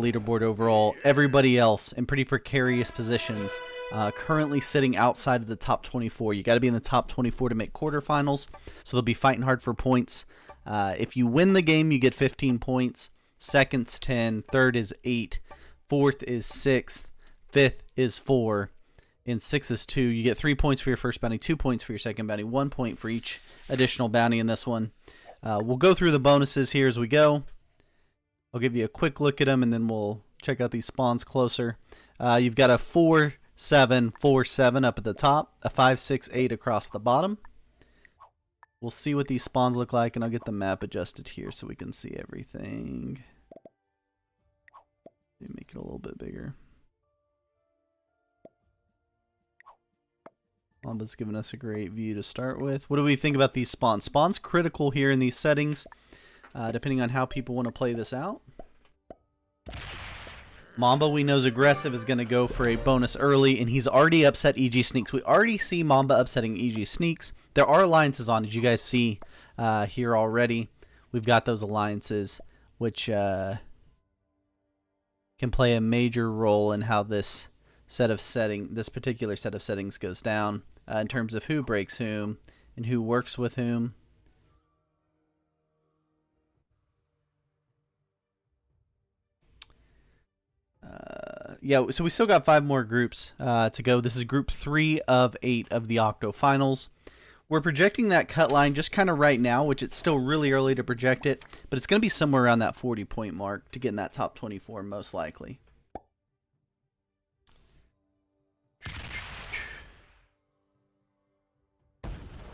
leaderboard overall. Everybody else in pretty precarious positions, currently sitting outside of the top 24. You got to be in the top 24 to make quarterfinals, so they'll be fighting hard for points. If you win the game, you get 15 points. Second's 10, third is 8, fourth is 6, fifth is 4, and 6 is 2. You get 3 points for your first bounty, 2 points for your second bounty, 1 point for each additional bounty in this one. We'll go through the bonuses here as we go. I'll give you a quick look at them, and then we'll check out these spawns closer. You've got a 4, 7, 4, 7 up at the top, a 5, 6, 8 across the bottom. We'll see what these spawns look like, and I'll get the map adjusted here so we can see everything. Make it a little bit bigger. Mamba's giving us a great view to start with. What do we think about these spawns? Spawns critical here in these settings, depending on how people want to play this out. Mamba, we know, is aggressive, is going to go for a bonus early, and he's already upset EG Sneaks. We already see Mamba upsetting EG Sneaks. There are alliances on, as you guys see here already. We've got those alliances, which can play a major role in how this particular set of settings goes down, in terms of who breaks whom and who works with whom. Yeah, so we still got 5 more groups to go. This is group 3 of 8 of the Octofinals. We're projecting that cut line just kind of right now, which it's still really early to project it, but it's going to be somewhere around that 40-point mark to get in that top 24 most likely.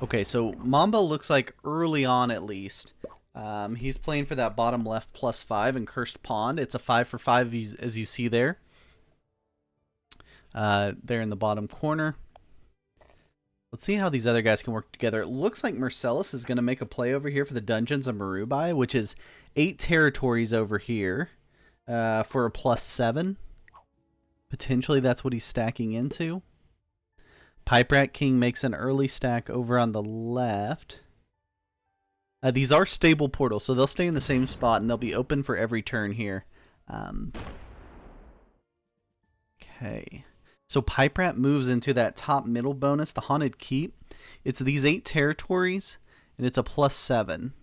Okay, so Mamba looks like early on at least. He's playing for that bottom left +5 in Cursed Pond. It's a 5 for 5 as you see there. There in the bottom corner. Let's see how these other guys can work together. It looks like Marcellus is going to make a play over here for the Dungeons of Marubai, which is 8 territories over here for a +7. Potentially that's what he's stacking into. Pipe Rat King makes an early stack over on the left. These are stable portals, so they'll stay in the same spot, and they'll be open for every turn here. Okay. So Pipe Rat moves into that top middle bonus, the Haunted Keep. It's these 8 territories, and it's a +7.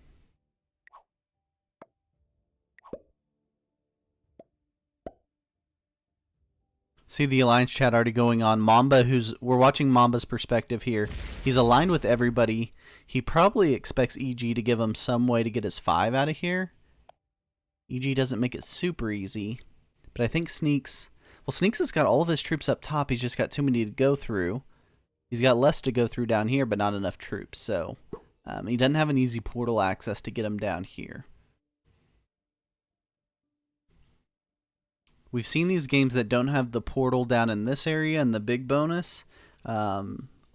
See the alliance chat already going on. Mamba, we're watching Mamba's perspective here. He's aligned with everybody. He probably expects EG to give him some way to get his 5 out of here. EG doesn't make it super easy, but I think Sneaks... Well, Sneaks has got all of his troops up top. He's just got too many to go through. He's got less to go through down here, but not enough troops. So he doesn't have an easy portal access to get him down here. We've seen these games that don't have the portal down in this area and the big bonus. A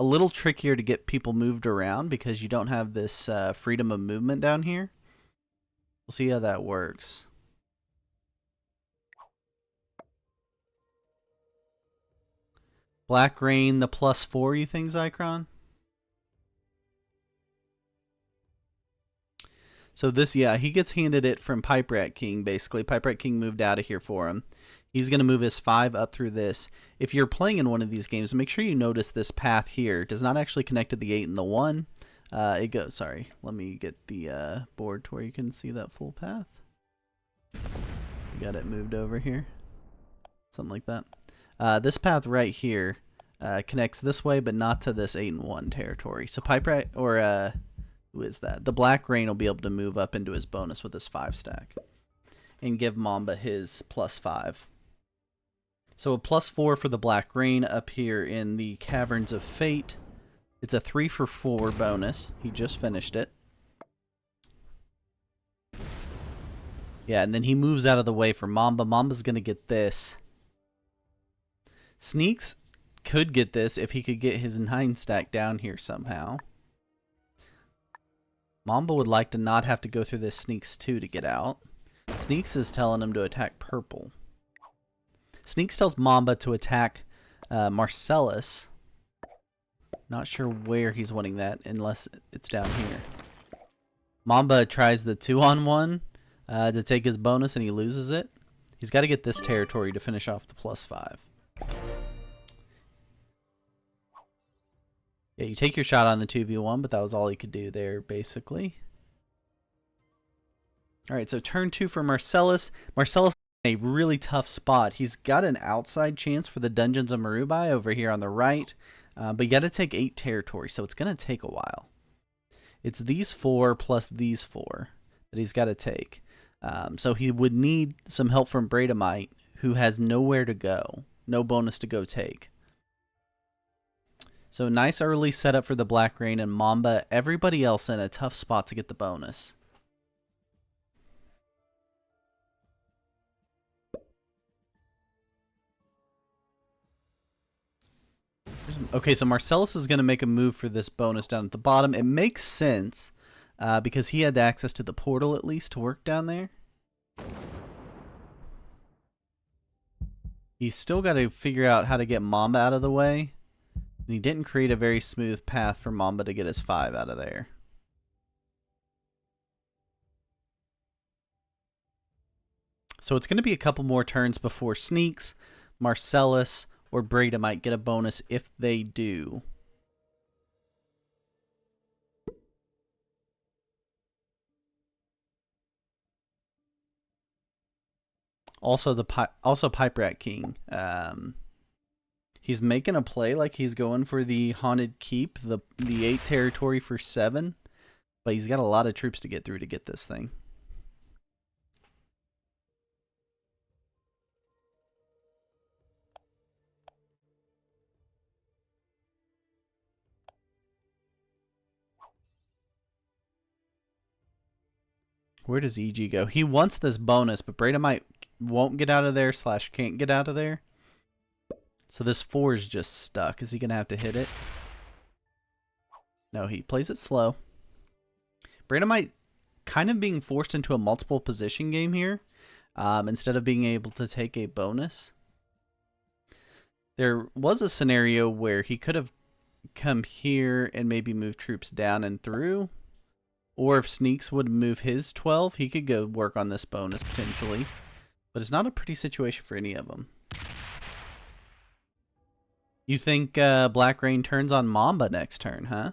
little trickier to get people moved around because you don't have this freedom of movement down here. We'll see how that works. Black Rain, the +4, you think, Zycron? So this, yeah, he gets handed it from Pipe Rat King, basically. Pipe Rat King moved out of here for him. He's going to move his 5 up through this. If you're playing in one of these games, make sure you notice this path here. It does not actually connect to the 8 and the 1. It goes, sorry, let me get the board to where you can see that full path. You got it moved over here. Something like that. This path right here connects this way, but not to this 8 and 1 territory. So Pipe Rat, or who is that? The Black Rain will be able to move up into his bonus with his 5 stack and give Mamba his +5. So a +4 for the Black Rain up here in the Caverns of Fate. It's a 3 for 4 bonus. He just finished it. Yeah, and then he moves out of the way for Mamba. Mamba's going to get this. Sneaks could get this if he could get his 9 stack down here somehow. Mamba would like to not have to go through this Sneaks 2 to get out. Sneaks is telling him to attack purple. Sneaks tells Mamba to attack Marcellus. Not sure where he's wanting that unless it's down here. Mamba tries the 2-on-1 to take his bonus and he loses it. He's got to get this territory to finish off the +5. Yeah, you take your shot on the 2v1, but that was all he could do there, basically. All right, so turn 2 for Marcellus. Marcellus in a really tough spot. He's got an outside chance for the Dungeons of Marubai over here on the right, but you got to take 8 territory, so it's going to take a while. It's these 4 plus these 4 that he's got to take. So he would need some help from Bradamite, who has nowhere to go, no bonus to go take. So nice early setup for the Black Rain and Mamba. Everybody else in a tough spot to get the bonus. Okay, so Marcellus is going to make a move for this bonus down at the bottom. It makes sense because he had access to the portal at least to work down there. He's still got to figure out how to get Mamba out of the way. And he didn't create a very smooth path for Mamba to get his 5 out of there. So it's going to be a couple more turns before Sneaks, Marcellus, or Breda might get a bonus if they do. Also, Pipe Rat King. He's making a play like he's going for the Haunted Keep, the 8 territory for 7, but he's got a lot of troops to get through to get this thing. Where does EG go? He wants this bonus, but Bradamite won't get out of there / can't get out of there. So this 4 is just stuck. Is he going to have to hit it? No, he plays it slow. Bradamite kind of being forced into a multiple position game here instead of being able to take a bonus. There was a scenario where he could have come here and maybe move troops down and through. Or if Sneaks would move his 12, he could go work on this bonus potentially. But it's not a pretty situation for any of them. You think Black Rain turns on Mamba next turn, huh?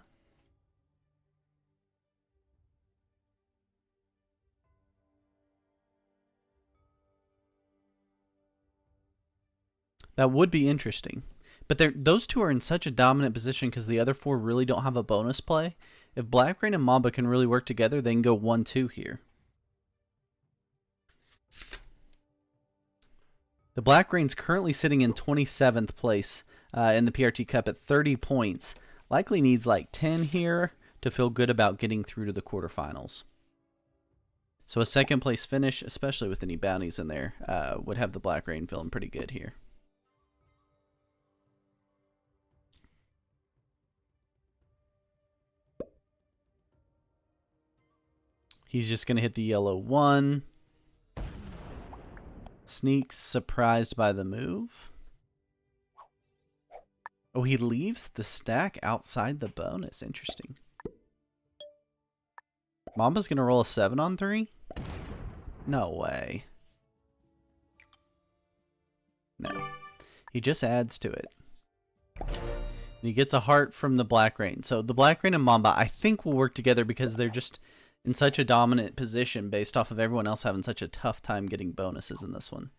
That would be interesting. But those 2 are in such a dominant position because the other 4 really don't have a bonus play. If Black Rain and Mamba can really work together, they can go 1-2 here. The Black Rain's currently sitting in 27th place in the PRT Cup at 30 points. Likely needs like 10 here to feel good about getting through to the quarterfinals. So a 2nd place finish, especially with any bounties in there, would have the Black Rain feeling pretty good here. He's just going to hit the yellow 1. Sneaks, surprised by the move. Oh, he leaves the stack outside the bonus. Interesting. Mamba's going to roll a 7 on 3? No way. No. He just adds to it. And he gets a heart from the Black Rain. So the Black Rain and Mamba, I think, will work together because they're just in such a dominant position based off of everyone else having such a tough time getting bonuses in this one.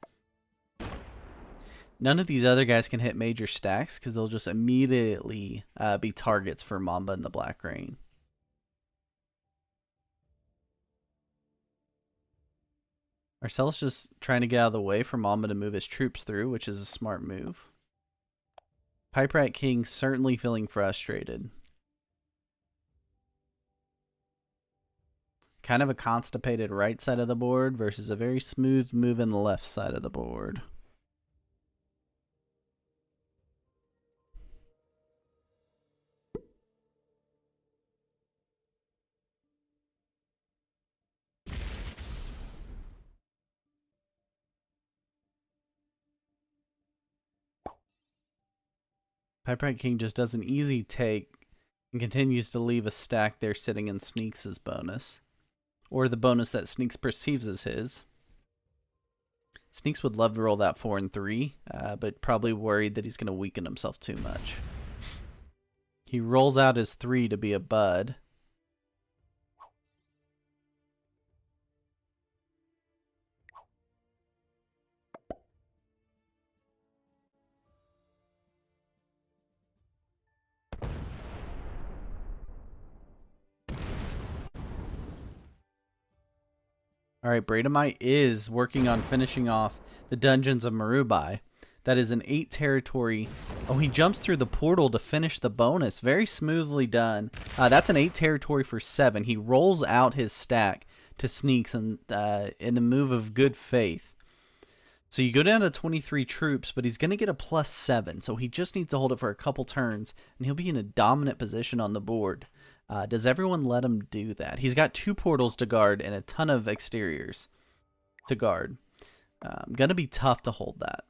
None of these other guys can hit major stacks because they'll just immediately be targets for Mamba and the Black Rain. Marcellus just trying to get out of the way for Mamba to move his troops through, which is a smart move. Pipe Rat King certainly feeling frustrated. Kind of a constipated right side of the board versus a very smooth move in the left side of the board. Pipe Rat King just does an easy take and continues to leave a stack there sitting in Sneaks' bonus. Or the bonus that Sneaks perceives as his. Sneaks would love to roll that 4 and 3, but probably worried that he's going to weaken himself too much. He rolls out his 3 to be a bud. All right, Bradamite is working on finishing off the Dungeons of Marubai. That is an 8 territory. Oh, he jumps through the portal to finish the bonus. Very smoothly done. That's an 8 territory for 7. He rolls out his stack to Sneaks in a move of good faith. So you go down to 23 troops, but he's going to get a +7. So he just needs to hold it for a couple turns, and he'll be in a dominant position on the board. Does everyone let him do that? He's got 2 portals to guard and a ton of exteriors to guard. Gonna be tough to hold that.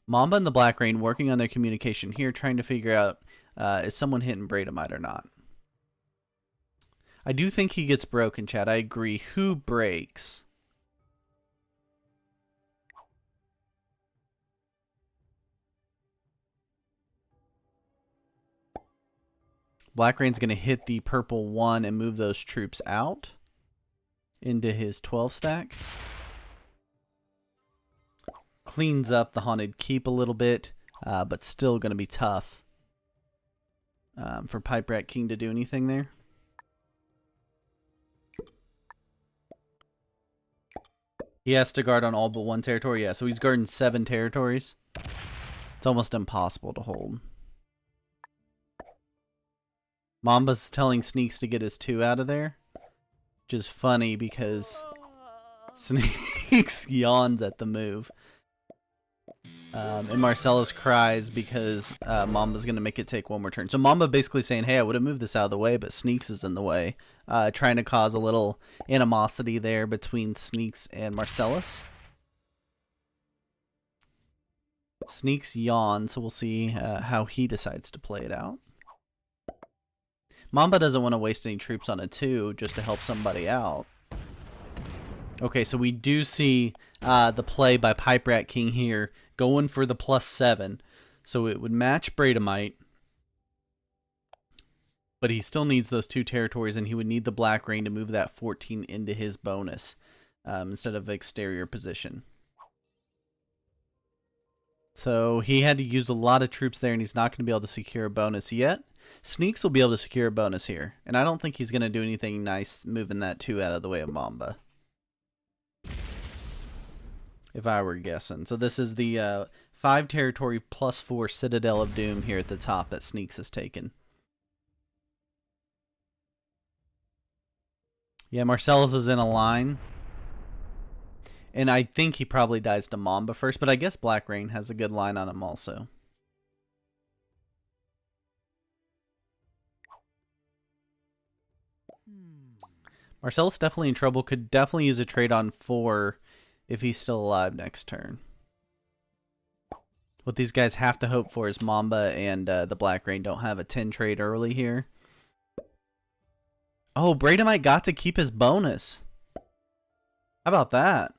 Mamba and the Black Rain working on their communication here, trying to figure out is someone hitting Bradamite or not. I do think he gets broken, chat. I agree. Who breaks? Black Rain's going to hit the purple 1 and move those troops out into his 12 stack. Cleans up the Haunted Keep a little bit, but still going to be tough for Pipe Rat King to do anything there. He has to guard on all but 1 territory. Yeah, so he's guarding 7 territories. It's almost impossible to hold. Mamba's telling Sneaks to get his 2 out of there, which is funny because Sneaks yawns at the move. And Marcellus cries because Mamba's going to make it take 1 more turn. So Mamba basically saying, hey, I would have moved this out of the way, but Sneaks is in the way. Trying to cause a little animosity there between Sneaks and Marcellus. Sneaks yawns, so we'll see how he decides to play it out. Mamba doesn't want to waste any troops on a 2 just to help somebody out. Okay, so we do see the play by Pipe Rat King here, going for the +7. So it would match Bradamite, but he still needs those 2 territories, and he would need the Black Rain to move that 14 into his bonus instead of exterior position. So he had to use a lot of troops there, and he's not going to be able to secure a bonus yet. Sneaks will be able to secure a bonus here, and I don't think he's going to do anything nice moving that 2 out of the way of Mamba, if I were guessing. So this is the 5 territory +4 Citadel of Doom here at the top that Sneaks has taken. Yeah, Marcellus is in a line, and I think he probably dies to Mamba first, but I guess Black Rain has a good line on him also. Marcellus definitely in trouble. Could definitely use a trade on 4 if he's still alive next turn. What these guys have to hope for is Mamba and the Black Rain don't have a 10 trade early here. Oh, Bradamite got to keep his bonus. How about that?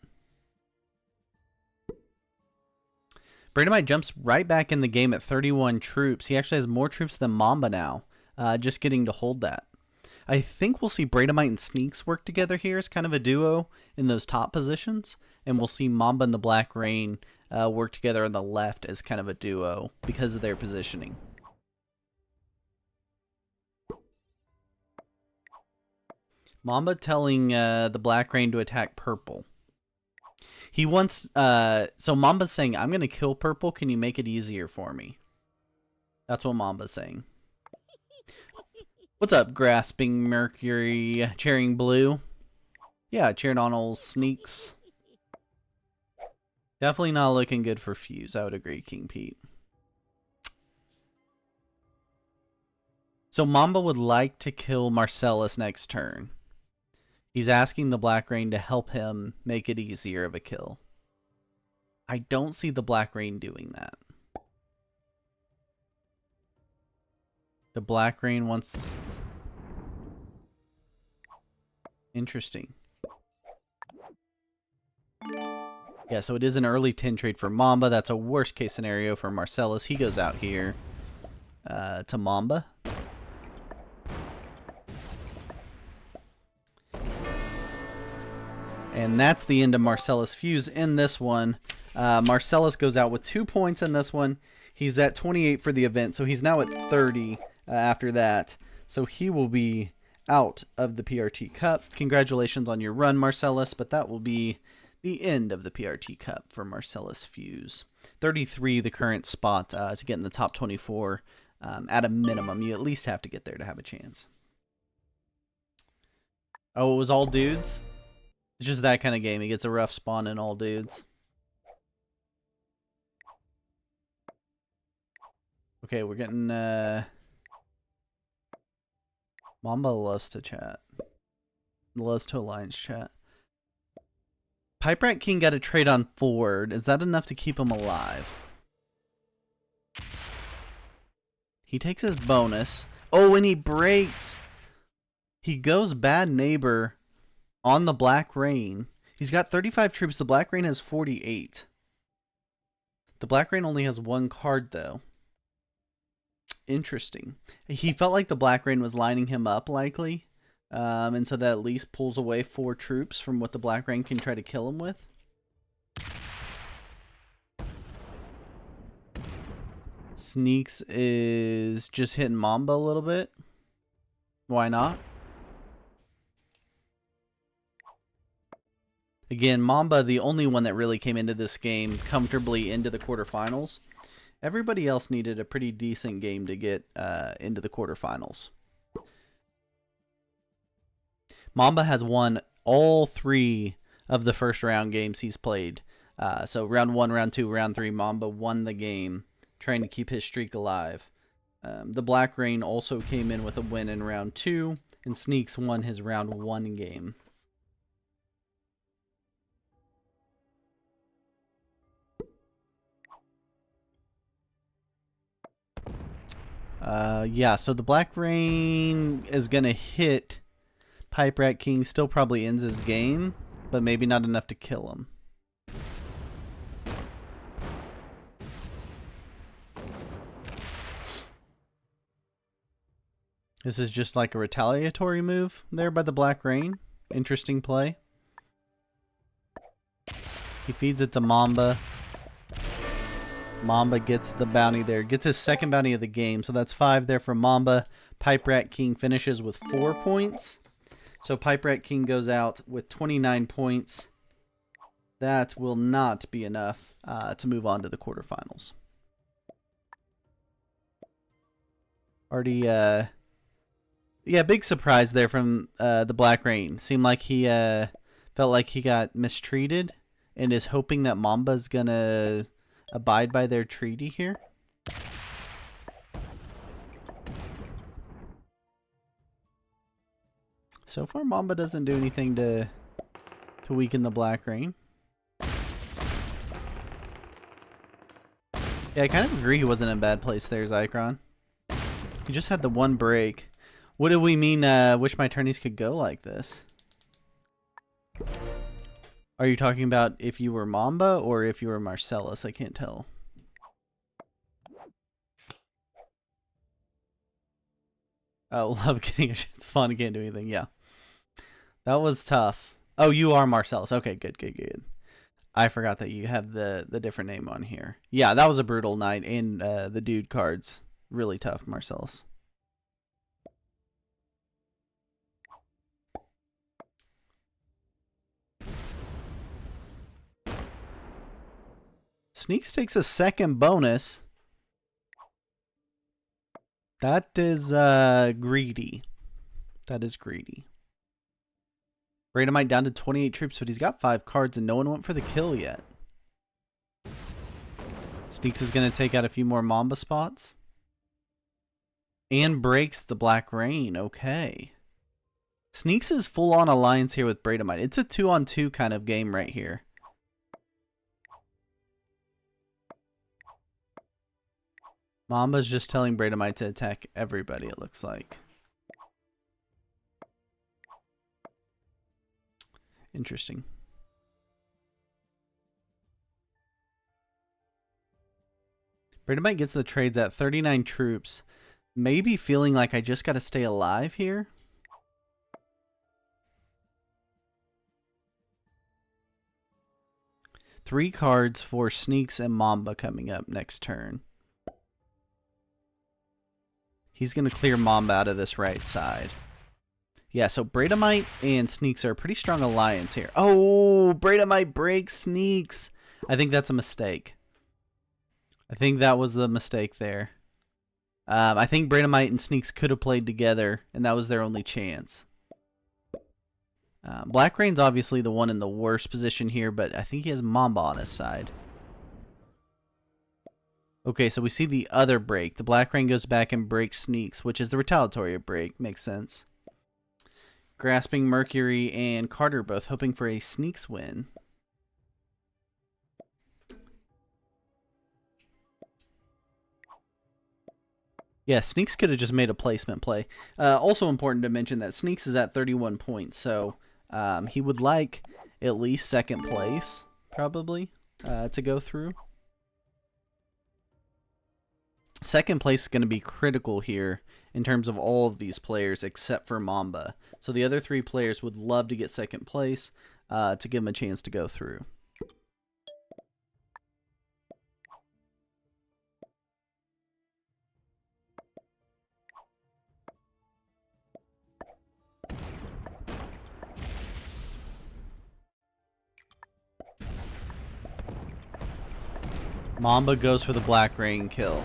Bradamite jumps right back in the game at 31 troops. He actually has more troops than Mamba now. Just getting to hold that. I think we'll see Bradamite and Sneaks work together here as kind of a duo in those top positions. And we'll see Mamba and the Black Rain work together on the left as kind of a duo because of their positioning. Mamba telling the Black Rain to attack purple. He wants... so Mamba's saying, I'm going to kill purple. Can you make it easier for me? That's what Mamba's saying. What's up, Grasping Mercury, cheering blue? Yeah, cheering on old Sneaks. Definitely not looking good for Fuse. I would agree, King Pete. So Mamba would like to kill Marcellus next turn. He's asking the Black Rain to help him make it easier of a kill. I don't see the Black Rain doing that. The Black Rain wants... Interesting. Yeah, so it is an early 10 trade for Mamba. That's a worst case scenario for Marcellus. He goes out here to Mamba. And that's the end of Marcellus Fuse in this one. Marcellus goes out with 2 points in this one. He's at 28 for the event, so he's now at 30 after that. So he will be out of the PRT Cup. Congratulations on your run, Marcellus, but that will be the end of the PRT Cup for Marcellus Fuse. 33, the current spot to get in the top 24. At a minimum, you at least have to get there to have a chance. Oh, it was all dudes? It's just that kind of game. He gets a rough spawn in all dudes. Okay, we're getting... Mamba loves to chat. Loves to alliance chat. Pipe Rat King got a trade on forward. Is that enough to keep him alive? He takes his bonus. Oh, and he breaks. He goes bad neighbor on the Black Rain. He's got 35 troops. The Black Rain has 48. The Black Rain only has 1 card, though. Interesting. He felt like the Black Rain was lining him up, likely. And so that at least pulls away 4 troops from what the Black Rain can try to kill him with. Sneaks is just hitting Mamba a little bit. Why not? Again, Mamba, the only one that really came into this game comfortably into the quarterfinals. Everybody else needed a pretty decent game to get into the quarterfinals. Mamba has won all 3 of the first round games he's played. So round 1, round 2, round 3, Mamba won the game, trying to keep his streak alive. The Black Rain also came in with a win in round 2, and Sneaks won his round 1 game. Yeah, so the Black Rain is going to hit Pipe Rat King. Still probably ends his game, but maybe not enough to kill him. This is just like a retaliatory move there by the Black Rain. Interesting play. He feeds it to Mamba. Mamba gets the bounty there. Gets his second bounty of the game. So that's 5 there for Mamba. Pipe Rat King finishes with 4 points. So Pipe Rat King goes out with 29 points. That will not be enough to move on to the quarterfinals. Already, yeah, big surprise there from the Black Rain. Seemed like he felt like he got mistreated and is hoping that Mamba's going to abide by their treaty here. So far, Mamba doesn't do anything to weaken the Black Rain. Yeah, I kind of agree he wasn't in a bad place there, Zycron. He just had the 1 break. What do we mean, wish my tourneys could go like this? Are you talking about if you were Mamba or if you were Marcellus? I can't tell. Oh, love getting it's fun. Can't do anything. Yeah. That was tough. Oh, you are Marcellus. Okay, good, good, good. I forgot that you have the different name on here. Yeah, that was a brutal night. And the dude cards. Really tough, Marcellus. Sneaks takes a second bonus. That is greedy. That is greedy. Bradomite down to 28 troops, but he's got 5 cards and no one went for the kill yet. Sneaks is going to take out a few more Mamba spots. And breaks the Black Rain. Okay. Sneaks is full on alliance here with Bradomite. It's a 2-on-2 kind of game right here. Mamba's just telling Bradomite to attack everybody, it looks like. Interesting. Bradamite gets the trades at 39 troops. Maybe feeling like I just got to stay alive here. Three cards for Sneaks and Mamba coming up next turn. He's going to clear Mamba out of this right side. Yeah, so Bradamite and Sneaks are a pretty strong alliance here. Oh, Bradamite breaks Sneaks. I think that's a mistake. I think that was the mistake there. I think Bradamite and Sneaks could have played together, and that was their only chance. Black Rain's obviously the one in the worst position here, but I think he has Mamba on his side. Okay, so we see the other break. The Black Rain goes back and breaks Sneaks, which is the retaliatory break. Makes sense. Grasping Mercury and Carter both hoping for a Sneaks win. Yeah, Sneaks could have just made a placement play. Also important to mention that Sneaks is at 31 points, so he would like at least second place, probably, to go through. Second place is going to be critical here in terms of all of these players except for Mamba. So the other three players would love to get second place to give them a chance to go through. Mamba goes for the Black Rain kill.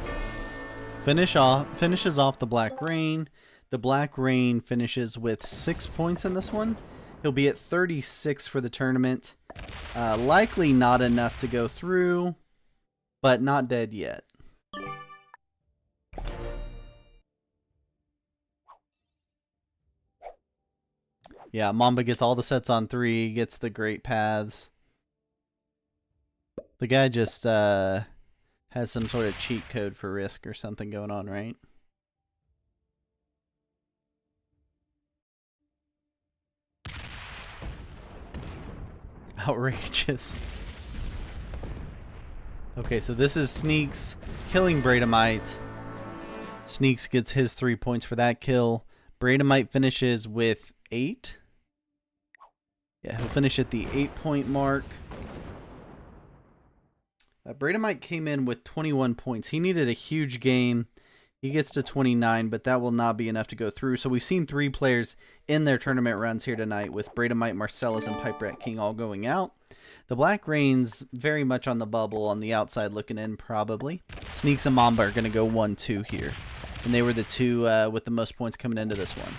Finishes off the Black Rain. The Black Rain finishes with 6 points in this one. He'll be at 36 for the tournament. Likely not enough to go through, but not dead yet. Yeah, Mamba gets all the sets on 3, gets the great paths. The guy just has some sort of cheat code for Risk or something going on, right? Outrageous. Okay, so this is Sneaks killing Bradamite. Sneaks gets his 3 points for that kill. Bradamite finishes with 8. Yeah, he'll finish at the 8-point mark. Bradamite came in with 21 points. He needed a huge game. He gets to 29, but that will not be enough to go through. So we've seen 3 players in their tournament runs here tonight with Bradamite, Marcellus, and Pipe Rat King all going out. The Black Rain's very much on the bubble, on the outside looking in probably. Sneaks and Mamba are going to go 1-2 here. And they were the two with the most points coming into this one.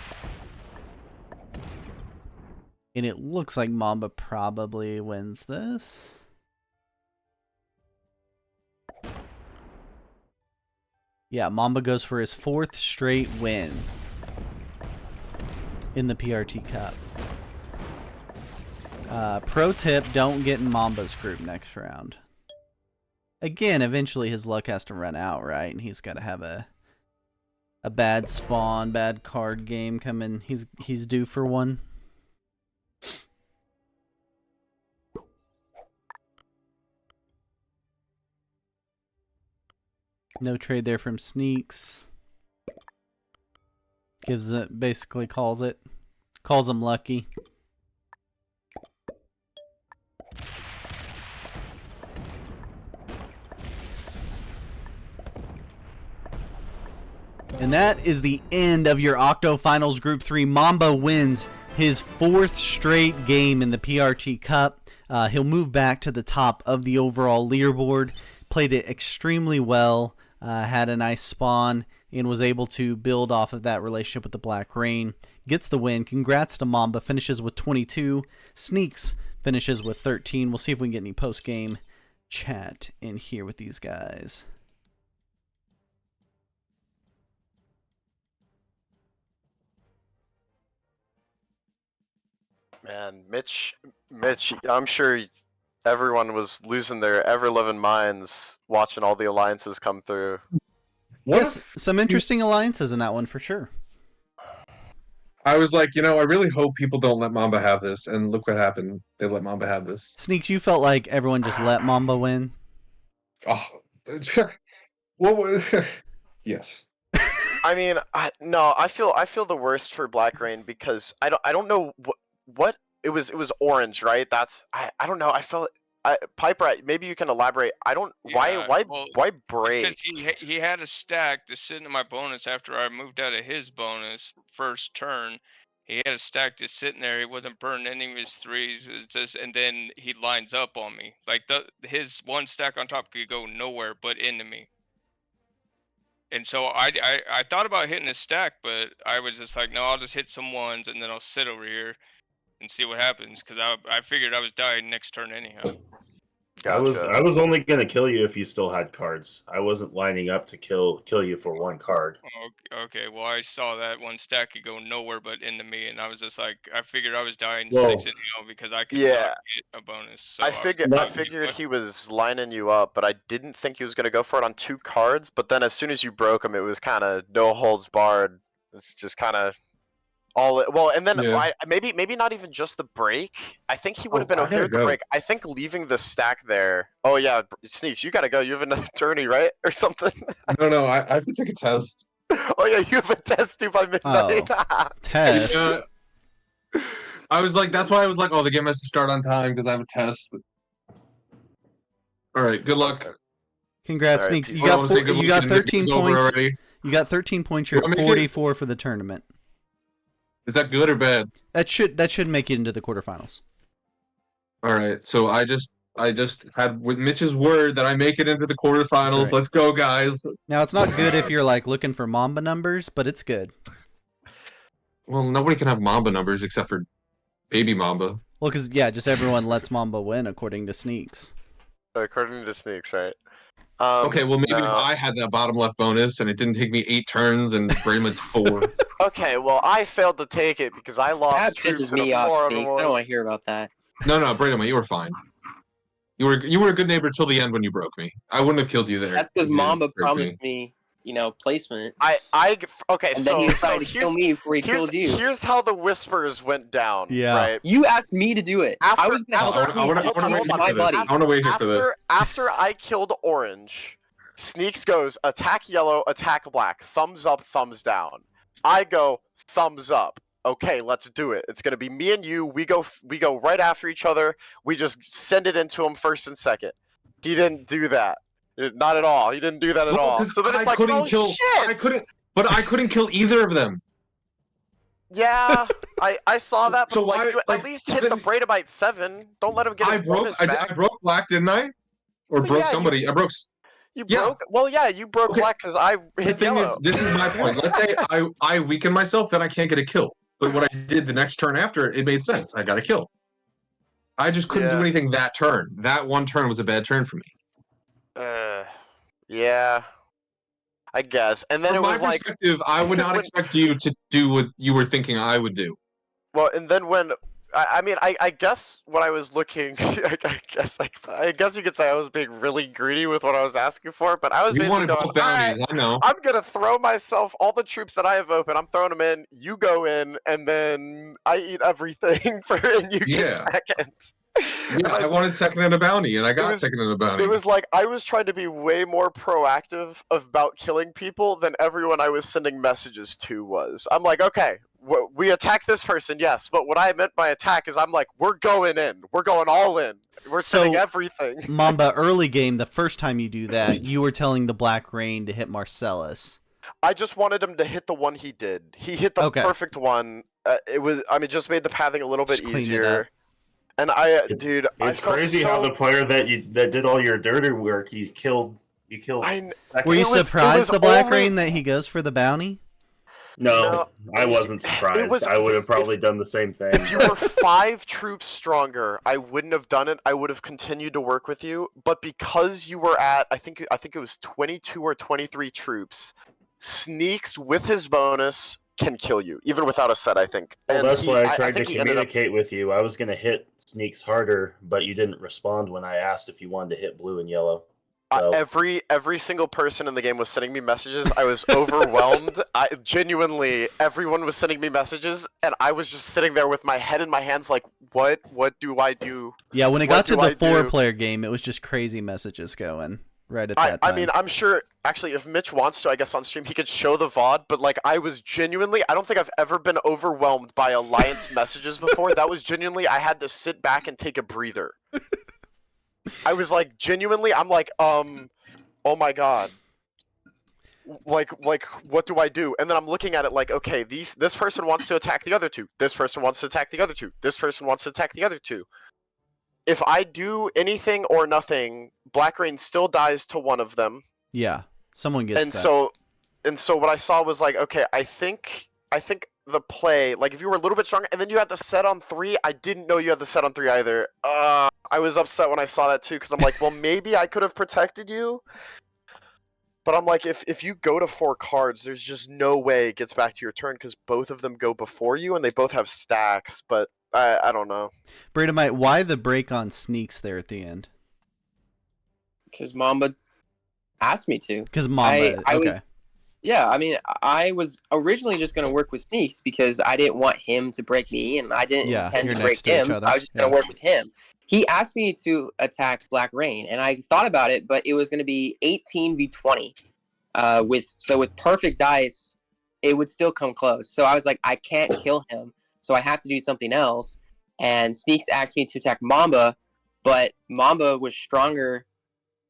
And it looks like Mamba probably wins this. Yeah, Mamba goes for his 4th straight win in the PRT Cup. Pro tip, don't get in Mamba's group next round. Again, eventually his luck has to run out, right? And he's got to have a bad spawn, bad card game coming. He's due for one. No trade there from Sneaks. Gives it, basically calls it. Calls him lucky. And that is the end of your Octofinals Group 3. Mamba wins his 4th straight game in the PRT Cup. He'll move back to the top of the overall leaderboard. Played it extremely well. Had a nice spawn and was able to build off of that relationship with the Black Rain. Gets the win. Congrats to Mamba. Finishes with 22. Sneaks finishes with 13. We'll see if we can get any post-game chat in here with these guys. Man, Mitch, I'm sure everyone was losing their ever-loving minds watching all the alliances come through. Yes, some interesting alliances in that one for sure. I was like, I really hope people don't let Mamba have this, and look what happened. They let Mamba have this. Sneaks, you felt like everyone just let Mamba win? Oh, What was? Yes. I mean, no, I feel the worst for Black Rain because I don't know what it was. It was orange, right? I don't know. I felt Piper. Maybe you can elaborate. I don't. Yeah, well, Why it's because break? he had a stack to sit in my bonus after I moved out of his bonus first turn. He had a stack just sitting there. He wasn't burning any of his threes. It's just, and then he lines up on me. Like his one stack on top could go nowhere but into me. And so I thought about hitting his stack, but I was just like, no, I'll just hit some ones and then I'll sit over here and see what happens because I figured I was dying next turn anyhow. Gotcha. I was only gonna kill you if you still had cards. I wasn't lining up to kill you for one card. Okay, well I saw that one stack could go nowhere but into me, and I was just like, I figured I was dying Well, 6 anyhow because I could not Yeah, get a bonus. So I was figured like, I you know figured what? he was lining you up, but I didn't think he was gonna go for it on 2 cards. But then as soon as you broke him, it was kind of no holds barred. It's just kind of well, and then Yeah. maybe not even just the break. I think he would have been I okay gotta with the go. break. I think leaving the stack there. Oh yeah, Sneaks, you gotta go. You have another tourney, right, or something? No, I have to take a test. Oh yeah, you have a test due by midnight. Test. Yeah. I was like, that's why I was like, oh, the game has to start on time because I have a test. All right, good luck. Okay. Congrats, All right, Sneaks. peace. You I got wanna say good you luck got and the 13 game's over points. already. You got 13 points. You're What at make it- 44 for the tournament. Is that good or bad? That should make it into the quarterfinals. All right, so I just had with Mitch's word that I make it into the quarterfinals. Right. Let's go, guys. Now it's not good if you're like looking for Mamba numbers, but it's good. Well, nobody can have Mamba numbers except for Baby Mamba. Well, because just everyone lets Mamba win according to Sneaks. According to Sneaks, right? Okay, well maybe if no. I had that bottom left bonus and it didn't take me 8 turns and Braymond's 4. Okay, well I failed to take it because I lost That troops pisses in a me off, 4-on-1. Snakes. I don't want to hear about that. No, Braymond, you were fine. You were a good neighbor till the end when you broke me. I wouldn't have killed you there. That's because if you didn't Mamba break promised me, placement. Okay, And so then he decided to here's kill me before he killed you. here's how the whispers went down. Yeah. Right. You asked me to do it. I After- was gonna after- help I you wanna help wait you here with my for this. buddy. I wanna wait here for this. After I killed orange, Sneaks goes attack yellow, attack black, thumbs up, thumbs down. I go thumbs up. Okay, let's do it. It's gonna be me and you. We go right after each other. We just send it into him first and second. He didn't do that. Not at all. He didn't do that at all. 'Cause So then it's I like, couldn't oh kill. shit! I couldn't kill either of them. Yeah, I saw that, but So like, why- you like, at least so hit the then- Bradamite 7. Don't let him get his bonus back. I broke black, didn't I? Or But broke yeah, somebody. I broke. You Yeah. broke. Well, yeah, you broke Okay. black because I The hit thing yellow. is, this is my point. Let's say I weaken myself, then I can't get a kill. But what I did the next turn after, it made sense. I got a kill. I just couldn't do Yeah. anything that turn. That one turn was a bad turn for me. Yeah, I guess. And then From it my was like, perspective, I would not when- expect you to do what you were thinking I would do. well, and then when I guess what I was looking, I guess you could say I was being really greedy with what I was asking for, but I was You basically wanted going, both bounties, "Alright, I know. I'm gonna throw myself all the troops that I have open. I'm throwing them in. You go in, and then I eat everything and you Yeah. get second." And Yeah, I wanted second in a bounty, and I got was- second in a bounty. It was like I was trying to be way more proactive about killing people than everyone I was sending messages to was. I'm like, okay, we attack this person, yes, but what I meant by attack is I'm like, we're going in. We're going all in. We're sending So- everything. Mamba, early game, the first time you do that, you were telling the Black Rain to hit Marcellus. I just wanted him to hit the one he did. He hit the Okay. perfect one. It just made the pathing a little bit Just cleaned it easier. up. And dude, It's I felt crazy so, how the player that did all your dirty work, you killed. I, Were you It was surprised the Black only- Rain that he goes for the bounty? No, I it- wasn't it surprised. was- I would have if- probably done the same thing. If you were 5 troops stronger, I wouldn't have done it. I would have continued to work with you. But because you were at, I think it was 22 or 23 troops, Sneaks with his bonus can kill you, even without a set, I think. Well, And that's why I I tried to think he ended up. communicate with you. I was going to hit Sneaks harder, but you didn't respond when I asked if you wanted to hit blue and yellow. So, Every single person in the game was sending me messages. I was overwhelmed. Genuinely, everyone was sending me messages, and I was just sitting there with my head in my hands, like, what do I do? Yeah, when it What got to do I the do? 4-player game, it was just crazy messages going. right at that I time. mean, I'm sure, actually, if Mitch wants to, I guess on stream, he could show the VOD, but, like, I was genuinely, I don't think I've ever been overwhelmed by Alliance messages before. That was genuinely, I had to sit back and take a breather. I was, like, genuinely, I'm like, oh my god. Like, what do I do? And then I'm looking at it like, okay, this person wants to attack the other two. This person wants to attack the other two. This person wants to attack the other two. If I do anything or nothing, Black Rain still dies to one of them. Yeah, someone gets And that. so what I saw was like, okay, I think the play, like if you were a little bit stronger and then you had the set on 3, I didn't know you had the set on 3 either. I was upset when I saw that too, because I'm like, well, maybe I could have protected you. But I'm like, if you go to 4 cards, there's just no way it gets back to your turn because both of them go before you and they both have stacks. But I don't know. Bradomite, why the break on sneaks there at the end? Because Mamba asked me to. Because Mamba. I okay. was, yeah, I mean, I was originally just going to work with Sneaks because I didn't want him to break me, and I didn't intend you're to break next to each him. other. I was just going to work with him. He asked me to attack Black Rain, and I thought about it, but it was going to be 18v20. With perfect dice, it would still come close. So I was like, I can't kill him, so I have to do something else. And Sneaks asked me to attack Mamba, but Mamba was stronger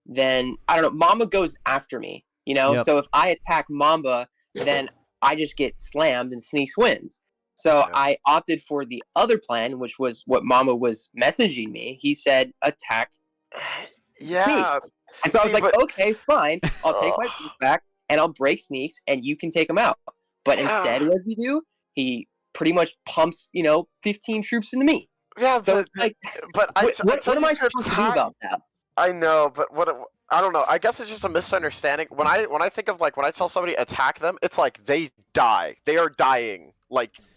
than, I don't know, Mamba goes after me, you know? Yep. So if I attack Mamba, then I just get slammed and Sneaks wins. So Yeah. I opted for the other plan, which was what Mamba was messaging me. He said, attack Yeah. Sneaks. And so I was See, like, but- okay, fine. I'll take my boots back and I'll break Sneaks and you can take him out. But instead, what does he do? He pretty much pumps, 15 troops into me. Yeah, So, but what am I supposed to do about that? I know, but I don't know. I guess it's just a misunderstanding. When I think of when I tell somebody attack them, it's like they die. They are dying.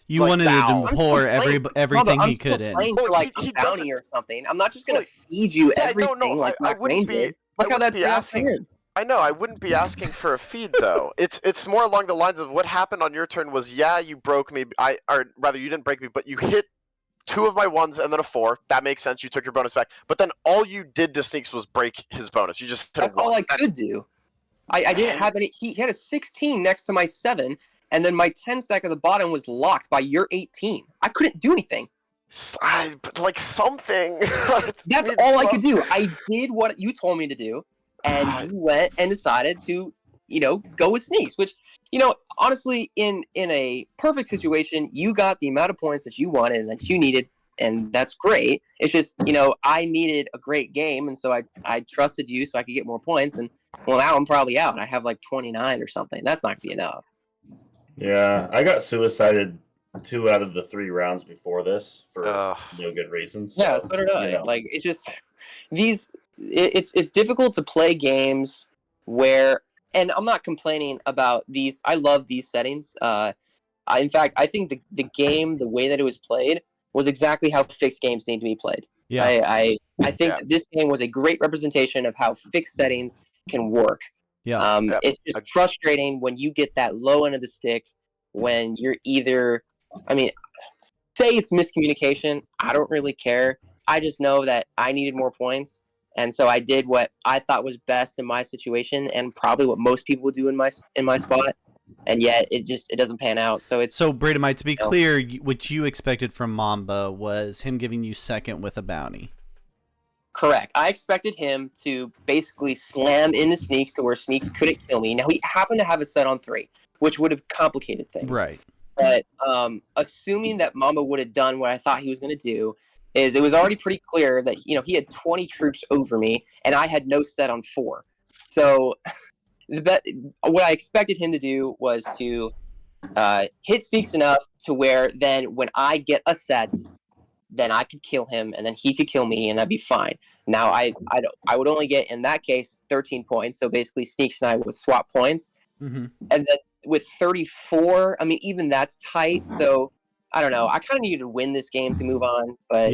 You like wanted now. to pour everything I'm he could still in. playing Well, for he a doesn't- bounty or something. I'm not just gonna Well, feed you yeah, everything no, like I Black wouldn't Rain be. did. I Look how wouldn't that's be paid off for asking. him. I know. I wouldn't be asking for a feed though. It's more along the lines of what happened on your turn was you broke me. Or rather you didn't break me, but you hit 2 of my 1s and then a 4. That makes sense. You took your bonus back. But then all you did to Sneaks was break his bonus. You just hit That's a 1. all I could do. I didn't have any. He had a 16 next to my 7, and then my 10 stack at the bottom was locked by your 18. I couldn't do anything. But something. That's all I could do. I did what you told me to do, and you went and decided to, go with Sneaks. Which, honestly, in a perfect situation, you got the amount of points that you wanted and that you needed, and that's great. It's just, I needed a great game, and so I trusted you so I could get more points. And well, now I'm probably out. I have 29 or something. That's not gonna be enough. Yeah, I got suicided 2 out of the 3 rounds before this for Ugh. no good reasons. Yeah, so did I. It's just it's difficult to play games where, and I'm not complaining about these. I love these settings. In fact, I think the game, the way that it was played, was exactly how fixed games need to be played. Yeah. I think that this game was a great representation of how fixed settings can work. Yeah. It's just frustrating when you get that low end of the stick when you're either, say it's miscommunication. I don't really care. I just know that I needed more points, and so I did what I thought was best in my situation, and probably what most people would do in my spot. And yet, it doesn't pan out. So Bradomite, to be clear, what you expected from Mamba was him giving you second with a bounty. Correct. I expected him to basically slam into Sneaks to where Sneaks couldn't kill me. Now, he happened to have a set on 3, which would have complicated things. Right. But assuming that Mamba would have done what I thought he was going to do, is it was already pretty clear that he had 20 troops over me, and I had no set on 4. So what I expected him to do was to hit Sneaks enough to where then when I get a set, then I could kill him, and then he could kill me, and that'd be fine. Now, I would only get, in that case, 13 points, so basically Sneaks and I would swap points. Mm-hmm. And then with 34, even that's tight, so I don't know. I kind of needed to win this game to move on, but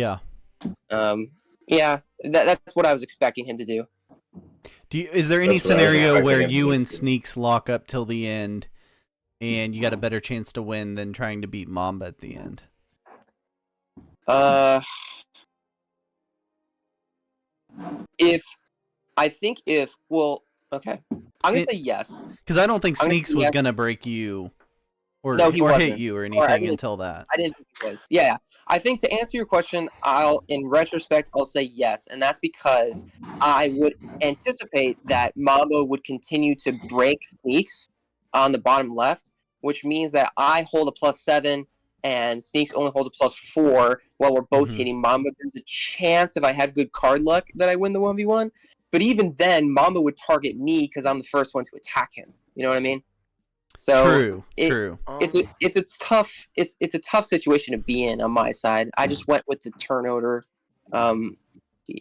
that's what I was expecting him to do. Is there any scenario where you and Sneaks lock up till the end, and you got a better chance to win than trying to beat Mamba at the end? If I think okay, I'm gonna say yes. Because I don't think I'm gonna Sneaks say was yes. gonna break you or No, he hit wasn't. you or Or anything until that. I didn't think he was. Yeah, I think to answer your question, in retrospect, I'll say yes, and that's because I would anticipate that Mambo would continue to break Sneaks on the bottom left, which means that I hold a +7 and Sneaks only holds a +4 while we're both Mhm. hitting Mambo. There's a chance if I had good card luck that I win the 1v1, but even then, Mambo would target me because I'm the first one to attack him. You know what I mean? So True. it's a tough situation to be in on my side. I just went with the turnover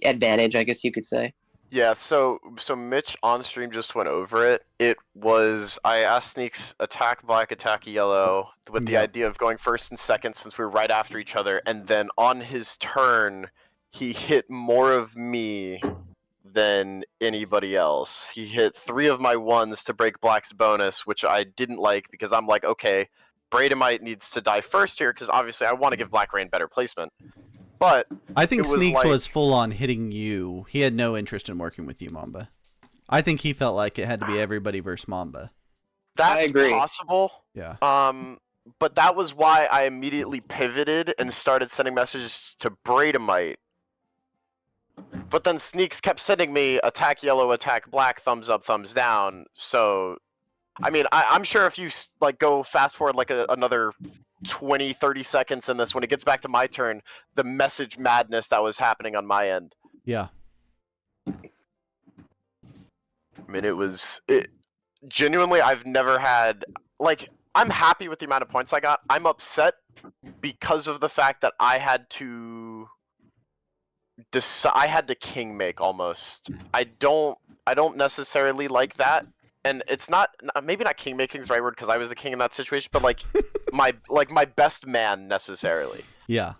advantage, I guess you could say. Yeah, so Mitch on stream just went over it. It was I asked Sneaks attack black, attack yellow, with the Yep. idea of going first and second since we were right after each other, and then on his turn, he hit more of me than anybody else. He hit 3 of my ones to break black's bonus, which I didn't like because I'm like, okay, Bradamite needs to die first here because obviously I want to give Black Rain better placement. But I think it was Sneaks like, was full on hitting you. He had no interest in working with you, Mamba. I think he felt like it had to be everybody versus Mamba. that's agree. possible. Yeah. But that was why I immediately pivoted and started sending messages to Bradamite. But then Sneaks kept sending me attack yellow, attack black, thumbs up, thumbs down. So, I mean, I'm sure if you like go fast forward like another 20, 30 seconds in this, when it gets back to my turn, the message madness that was happening on my end. Yeah. I mean, genuinely, I've never had, like, I'm happy with the amount of points I got. I'm upset because of the fact that I had to king make almost. I don't necessarily like that, and it's not, maybe not king making is the right word because I was the king in that situation, but like my best man necessarily. Yeah.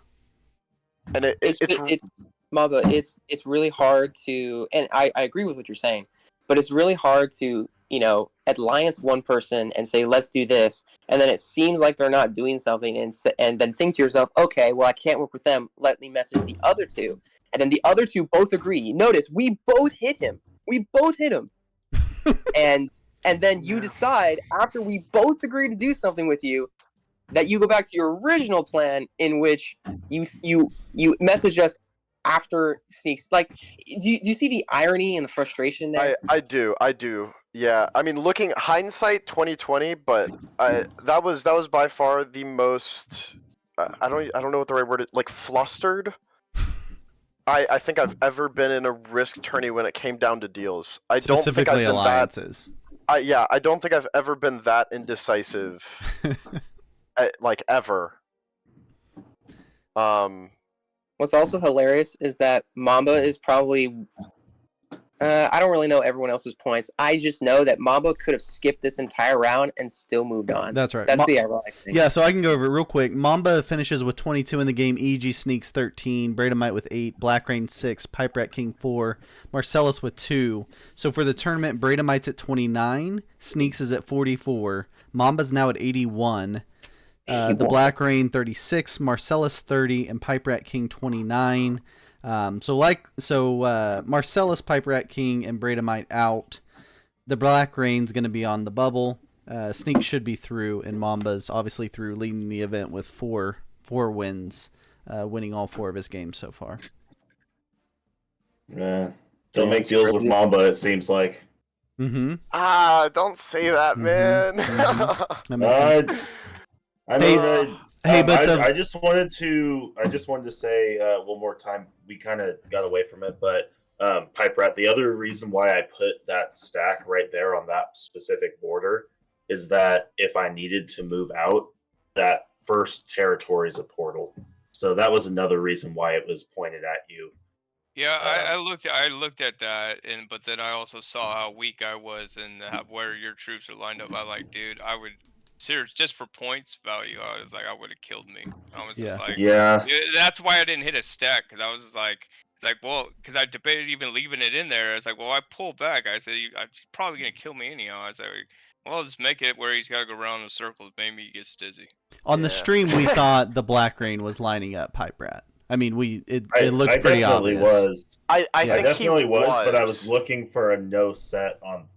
And It's Mamba, it's really hard to, and I agree with what you're saying, but it's really hard to, alliance one person and say, let's do this, and then it seems like they're not doing something, and then think to yourself, okay, well, I can't work with them, let me message the other two, and then the other two both agree. Notice, we both hit him. and then you decide, after we both agree to do something with you, that you go back to your original plan in which you message us after Sneaks. Like, do you see the irony and the frustration there? I do. Yeah, I mean, looking hindsight 2020, but that was by far the most. I don't know what the right word is. Like flustered. I think I've ever been in a risk tourney when it came down to deals. I don't think I've Specifically been alliances. that. I don't think I've ever been that indecisive. Like ever. What's also hilarious is that Mamba is probably. I don't really know everyone else's points. I just know that Mamba could have skipped this entire round and still moved on. That's right. That's the ironic thing. Yeah, so I can go over it real quick. Mamba finishes with 22 in the game. EG Sneaks 13. Bradamite with 8. Black Rain 6. Pipe Rat King 4. Marcellus with 2. So for the tournament, Bradamite's at 29. Sneaks is at 44. Mamba's now at 81. The Black Rain 36. Marcellus 30. And Pipe Rat King 29. Marcellus, Pipe Rat King, and Bradamite out. The Black Rain's going to be on the bubble. Sneak should be through, and Mamba's obviously through, leading the event with four wins, winning all 4 of his games so far. Yeah. Don't make deals with Mamba, it seems like. Mm-hmm. Don't say that, man. That makes sense. I mean, I just wanted to say one more time. We kind of got away from it, but Pipe Rat. The other reason why I put that stack right there on that specific border is that if I needed to move out, that first territory is a portal. So that was another reason why it was pointed at you. Yeah, I looked at that, but then I also saw how weak I was and where your troops are lined up. I like, dude, I would. Serious, just for points value, I was like, I would have killed me. I was just like, yeah. That's why I didn't hit a stack, because I was just like, well, because I debated even leaving it in there. I was like, well, I pull back. I said, he's probably gonna kill me anyhow. I was like, well, let's make it where he's gotta go around in circles. Maybe he gets dizzy. On the stream, we thought the Black Rain was lining up Pipe Rat. I mean, it looked pretty definitely obvious. Was. I I think definitely he was, but I was looking for a no set on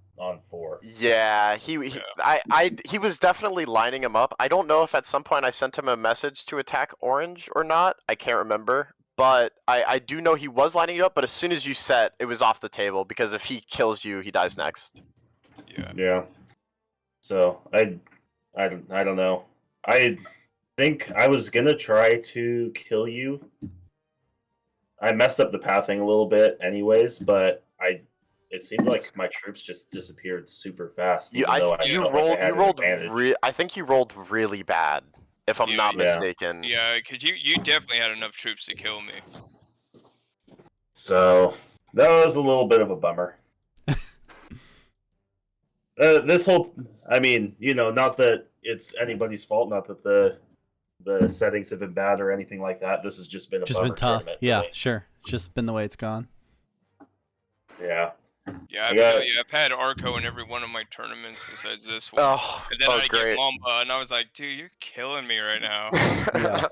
4. Yeah, he was definitely lining him up. I don't know if at some point I sent him a message to attack orange or not. I can't remember. But I do know he was lining you up, but as soon as you set, it was off the table because if he kills you, he dies next. Yeah. So I don't know. I think I was gonna try to kill you. I messed up the pathing a little bit anyways, but it seemed like my troops just disappeared super fast. You rolled I think you rolled really bad, if I'm not mistaken. Yeah, because you definitely had enough troops to kill me. So that was a little bit of a bummer. I mean, not that it's anybody's fault, not that the settings have been bad or anything like that. This has just been a bummer been tough. tournament, Yeah, really. sure. It's just been the way it's gone. Yeah. Yeah, I've had Arco in every one of my tournaments besides this one. Oh, and then I great. get Mamba, and I was like, dude, you're killing me right now. Yeah.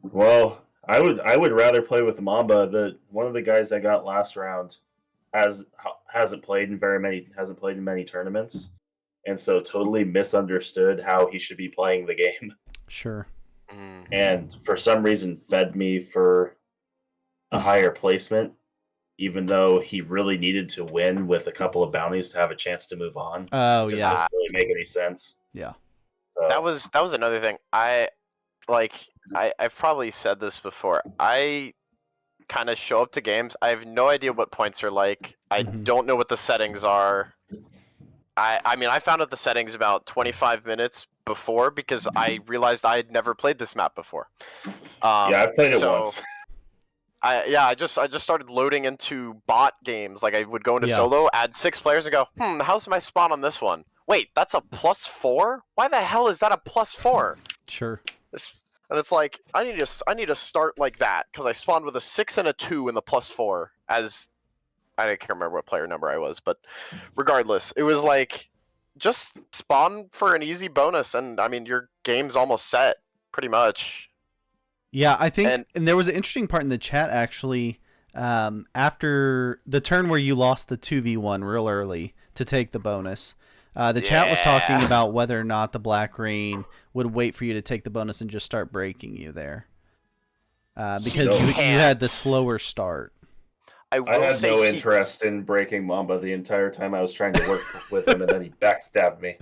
Well, I would rather play with Mamba. One of the guys I got last round hasn't played in many tournaments, and so totally misunderstood how he should be playing the game. Sure. And for some reason fed me for a higher placement, even though he really needed to win with a couple of bounties to have a chance to move on. Oh, Just yeah. doesn't really make any sense. Yeah. So, that was another thing. I've probably said this before. I kind of show up to games. I have no idea what points are like. I don't know what the settings are. I mean, I found out the settings about 25 minutes before because I realized I had never played this map before. yeah, I've played it once. I just started loading into bot games. Like I would go into solo, add 6 players, and go, how's my spawn on this one? Wait, that's a +4? Why the hell is that a +4? Sure. And it's like I need to start like that because I spawned with a 6 and a 2 in the +4 as I can't remember what player number I was, but regardless, it was like just spawn for an easy bonus, and I mean your game's almost set pretty much. Yeah, I think, and there was an interesting part in the chat actually. After the turn where you lost the 2v1 real early to take the bonus, the chat was talking about whether or not the Black Rain would wait for you to take the bonus and just start breaking you there. Because you had the slower start. I had no interest in breaking Mamba the entire time I was trying to work with him, and then he backstabbed me.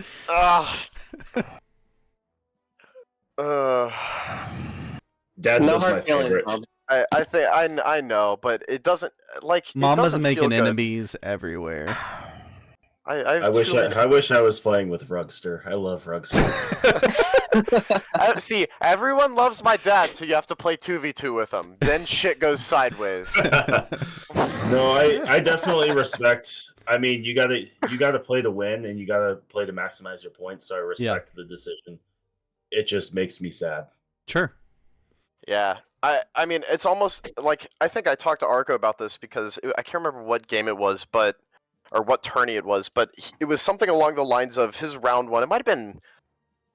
Dad was my favorite. I think I know, but it doesn't like Mamba's making enemies everywhere. I wish I was playing with Rugster. I love Rugster. See, everyone loves my dad, so you have to play 2v2 with him. Then shit goes sideways. No, I definitely respect. I mean, you gotta play to win, and you gotta play to maximize your points. So I respect the decision. It just makes me sad. Sure. Yeah, I mean, it's almost like I think I talked to Arco about this because I can't remember what game it was, or what tourney it was, but it was something along the lines of his round 1. It might have been,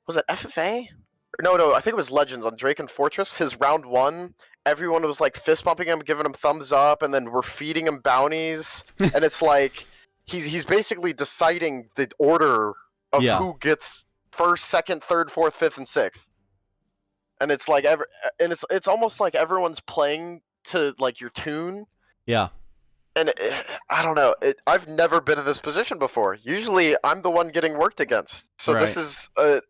was it FFA? No, I think it was Legends on Drake and Fortress. His round 1, everyone was like fist bumping him, giving him thumbs up, and then we're feeding him bounties, and it's like he's basically deciding the order of who gets first, second, third, fourth, fifth, and sixth. And it's like it's almost like everyone's playing to like your tune. Yeah. And I don't know. I've never been in this position before. Usually, I'm the one getting worked against. So this is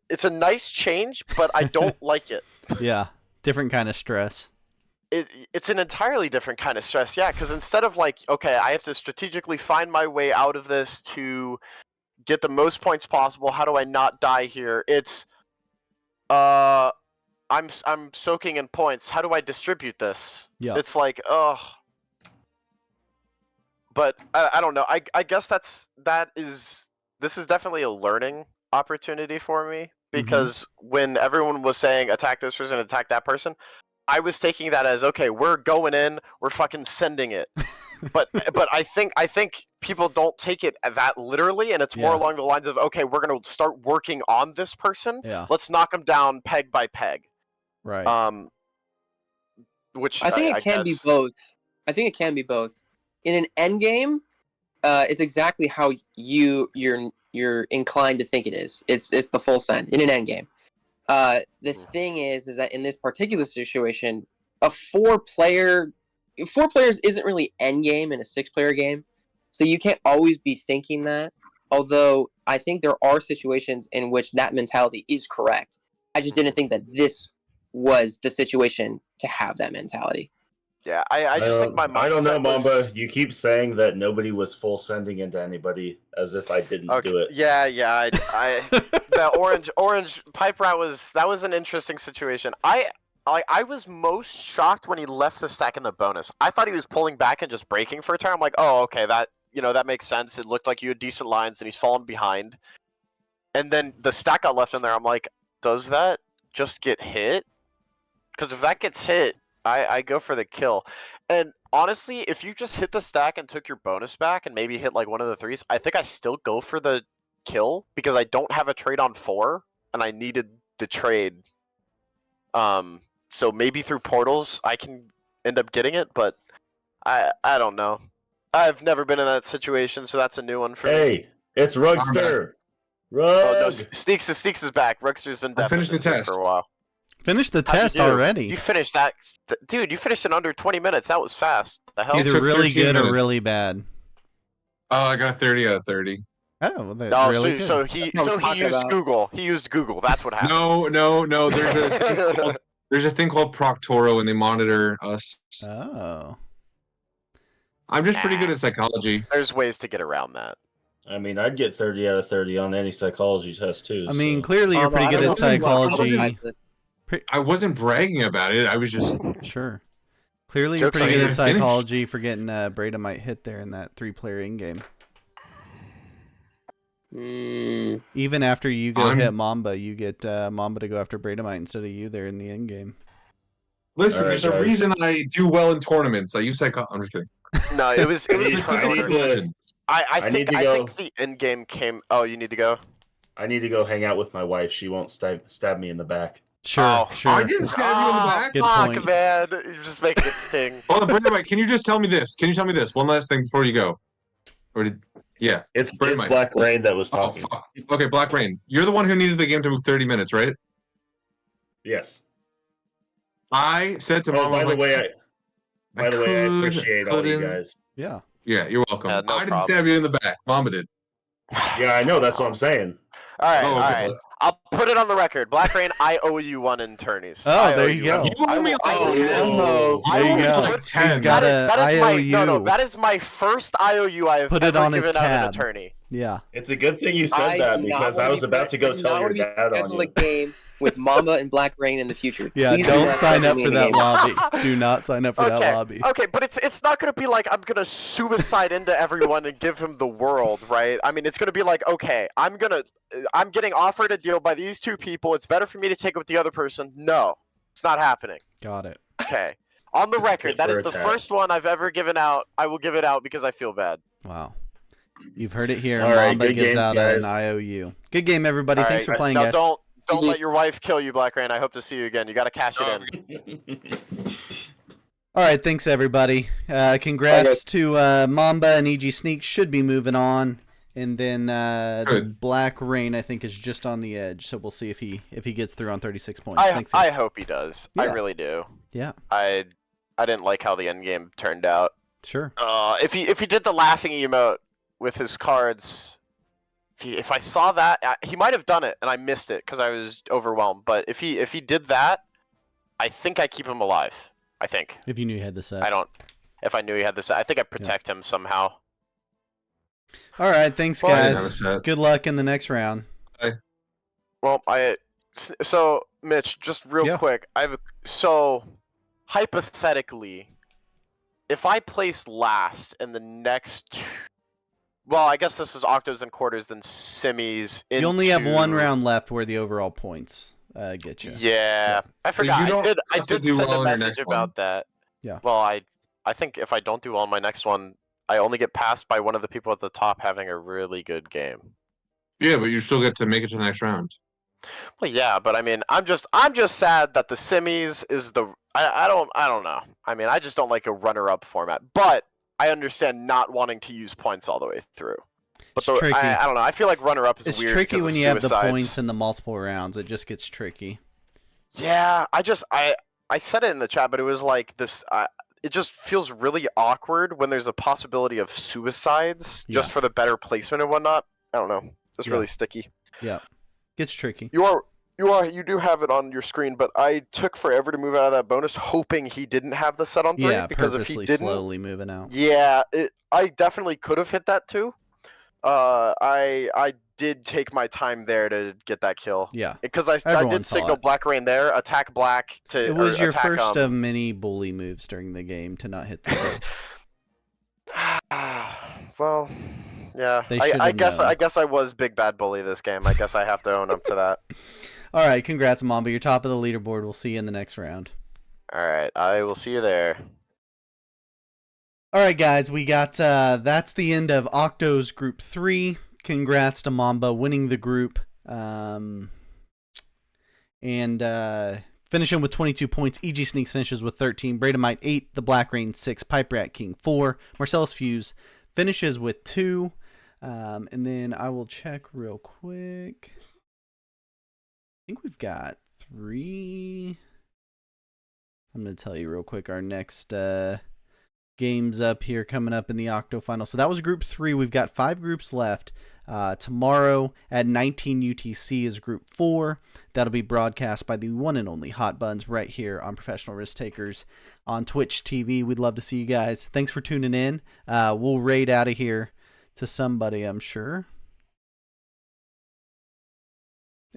it's a nice change, but I don't like it. Yeah, different kind of stress. It's an entirely different kind of stress. Yeah, because instead of like, okay, I have to strategically find my way out of this to get the most points possible. How do I not die here? It's I'm soaking in points. How do I distribute this? Yeah. It's like, but I don't know. I guess this is definitely a learning opportunity for me because when everyone was saying attack this person, attack that person, I was taking that as okay, we're going in, we're fucking sending it. but I think people don't take it that literally, and it's more along the lines of okay, we're gonna start working on this person. Yeah. Let's knock them down peg by peg. Right. which I think it can be guess... both. I think it can be both. In an end game, it's exactly how you're inclined to think it is. It's the full send in an end game. The thing is that in this particular situation, a 4 players isn't really end game in a 6-player game, so you can't always be thinking that. Although I think there are situations in which that mentality is correct. I just didn't think that this was the situation to have that mentality. Yeah, I just think my mindset I don't know, Mamba. was... You keep saying that nobody was full sending into anybody, as if I didn't do it. Yeah, I the orange pipe rat was an interesting situation. I was most shocked when he left the stack in the bonus. I thought he was pulling back and just breaking for a turn. I'm like, oh, okay, that that makes sense. It looked like you had decent lines, and he's fallen behind. And then the stack got left in there. I'm like, does that just get hit? Because if that gets hit, I go for the kill. And honestly, if you just hit the stack and took your bonus back and maybe hit like one of the 3s, I think I still go for the kill because I don't have a trade on 4 and I needed the trade. So maybe through portals I can end up getting it, but I don't know. I've never been in that situation, so that's a new one for me. Hey, it's Rugster. Oh no, Rug. Sneaks is back. Rugster's been deaf finished the test for a while. Finished the How'd you test do? already. You finished that, dude. You finished in under 20 minutes. That was fast. The hell? Either took really 13 good or minutes. really bad. Oh, I got 30 out of 30. Oh, well, that's No, really good. so he That's what I'm talking used about. Google. He used Google. That's what happened. No. There's a thing called Proctoro, and they monitor us. Oh. I'm just pretty good at psychology. There's ways to get around that. I mean, I'd get 30 out of 30 on any psychology test too. I mean, so. clearly you're pretty I good don't at know. psychology. I wasn't bragging about it. I was just Sure. Clearly you're Joke's pretty on good you. at psychology for getting Bradamite hit there in that 3-player in-game. Even after you go hit Mamba, you get Mamba to go after Bradamite instead of you there in the in-game. Listen, All right, there's a guys. reason I do well in tournaments. I use psychology. I'm just kidding. No, it was I need to- I need think to go. the end game came. Oh, you need to go. I need to go hang out with my wife. She won't stab me in the back. Sure, Oh. sure. I didn't stab you in the back. Good Fuck, point. man. You're just making it sting. Hold on, Bradamite, can you just tell me this? Can you tell me this? One last thing before you go. Yeah. It's Bradamite. Black Rain that was Oh, talking. fuck. Okay, Black Rain. You're the one who needed the game to move 30 minutes, right? Yes. I said to Mom, By the way, I could, appreciate all you couldn't. guys. Yeah. Yeah, you're welcome. Yeah, no I didn't problem. stab you in the back. Mama did. Yeah, I know. That's what I'm saying. All right, Oh, all okay. right. I'll put it on the record. Black Rain, I owe you one in tourneys. Oh, I owe there you go. You owe me I like will- 10. Oh, I There you will go. put- He's got that a is my IOU. that is my first IOU I have Put it ever on his given out an tab. attorney. Yeah. It's a good thing you said I that do not because wanna I was be about to go I do tell not your wanna be dad on schedule a you. game with Mamba and Black Rain in the future. Yeah, Please do don't not sign schedule up me for in a that game. lobby. Do not sign up for that lobby. Okay, but it's not gonna be like I'm gonna suicide into everyone and give him the world, right? I mean, it's gonna be like, okay, I'm getting offered a deal by these 2 people. It's better for me to take it with the other person. No, it's not happening. Got it. Okay, on the record, Tit that for is a the tat. first one I've ever given out. I will give it out because I feel bad. Wow. You've heard it here. All right, Mamba good gives games, out guys. an IOU. Good game, everybody. All Thanks right, for playing, now guys. don't GG. let your wife kill you, Black Rain. I hope to see you again. You gotta cash it in. All right, thanks everybody. Congrats to Mamba and EG Sneak. Should be moving on, and then the Good. Black Rain I think is just on the edge. So we'll see if he gets through on 36 points. Thanks, I guys. hope he does. I Yeah. really do. Yeah, I didn't like how the end game turned out. sure. If he did the laughing emote with his cards, if I saw that, he might have done it and I missed it because I was overwhelmed. But if he did that, I think I keep him alive. I think. If you knew you had the set. I don't. If I knew he had this, I think I protect him somehow. All right, thanks Well, I didn't guys. have a set. Good luck in the next round. Well, so Mitch, just real Yeah. quick, so hypothetically, if I place last in the next, well, I guess this is octos and quarters, then semis. You only have one into- round left where the overall points get you. Yeah, I forgot. you don't I have to did do send well a in your message next one. about that. Yeah. Well, I think if I don't do well in my next one, I only get passed by one of the people at the top having a really good game. Yeah, but you still get to make it to the next round. Well, yeah, but I mean, I'm just sad that the semis is the I don't know. I mean, I just don't like a runner-up format, but I understand not wanting to use points all the way through. But It's tricky. I don't know. I feel like runner-up is It's weird tricky because when of you have the suicides. points in the multiple rounds. It just gets tricky. Yeah, I said it in the chat, but it was like this. It just feels really awkward when there's a possibility of suicides just Yeah. for the better placement and whatnot. I don't know. It's Yeah. really sticky. Yeah, gets tricky. You do have it on your screen, but I took forever to move out of that bonus, hoping he didn't have the set on 3. Yeah, because if purposely he didn't, slowly moving out. yeah, I definitely could have hit that too. I did take my time there to get that kill. Yeah, Because I everyone did saw signal it. Black Rain there, attack Black to. It was or your attack, first of many bully moves during the game to not hit the kill. Well, yeah. They should have known. I guess I was big bad bully this game. I guess I have to own up to that. All right, congrats, Mamba. You're top of the leaderboard. We'll see you in the next round. All right, I will see you there. All right, guys, we got that's the end of Octos Group 3. Congrats to Mamba winning the group. And finishing with 22 points. EG Sneaks finishes with 13. Bradomite 8. The Black Rain 6. Pipe Rat King 4. Marcellus Fuse finishes with 2. And then I will check real quick. I think we've got 3. I'm going to tell you real quick our next games up here coming up in the Octofinal. So that was Group 3. We've got 5 groups left. Tomorrow at 19 UTC is Group 4. That'll be broadcast by the one and only Hot Buns right here on Professional Risk Takers on Twitch TV. We'd love to see you guys. Thanks for tuning in. We'll raid out of here to somebody, I'm sure.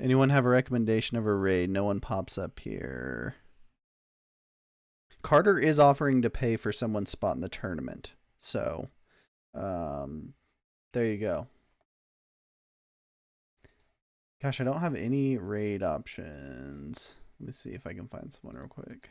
Anyone have a recommendation of a raid? No one pops up here. Carter is offering to pay for someone's spot in the tournament. So, there you go. Gosh, I don't have any raid options. Let me see if I can find someone real quick.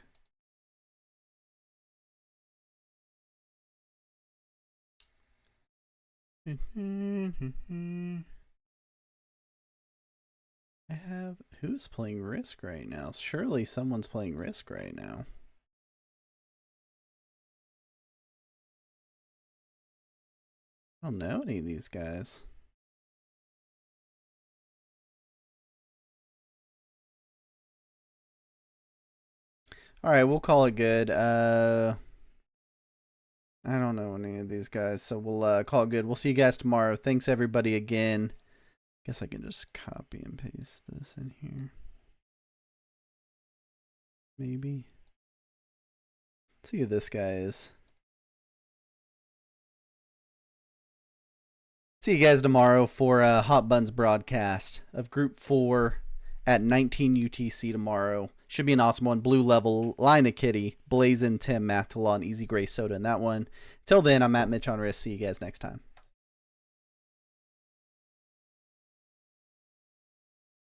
Who's playing Risk right now? Surely someone's playing Risk right now. I don't know any of these guys. All right, we'll call it good. I don't know any of these guys, so we'll call it good. We'll see you guys tomorrow. Thanks everybody again. Guess I can just copy and paste this in here. Maybe. Let's see who this guy is. See you guys tomorrow for Hot Buns broadcast of Group 4 at 19 UTC tomorrow. Should be an awesome one. Blue Level, Lina Kitty, Blazin' Tim, Math Talon, Easy Gray Soda in that one. Till then, I'm Matt Mitch on Risk. See you guys next time.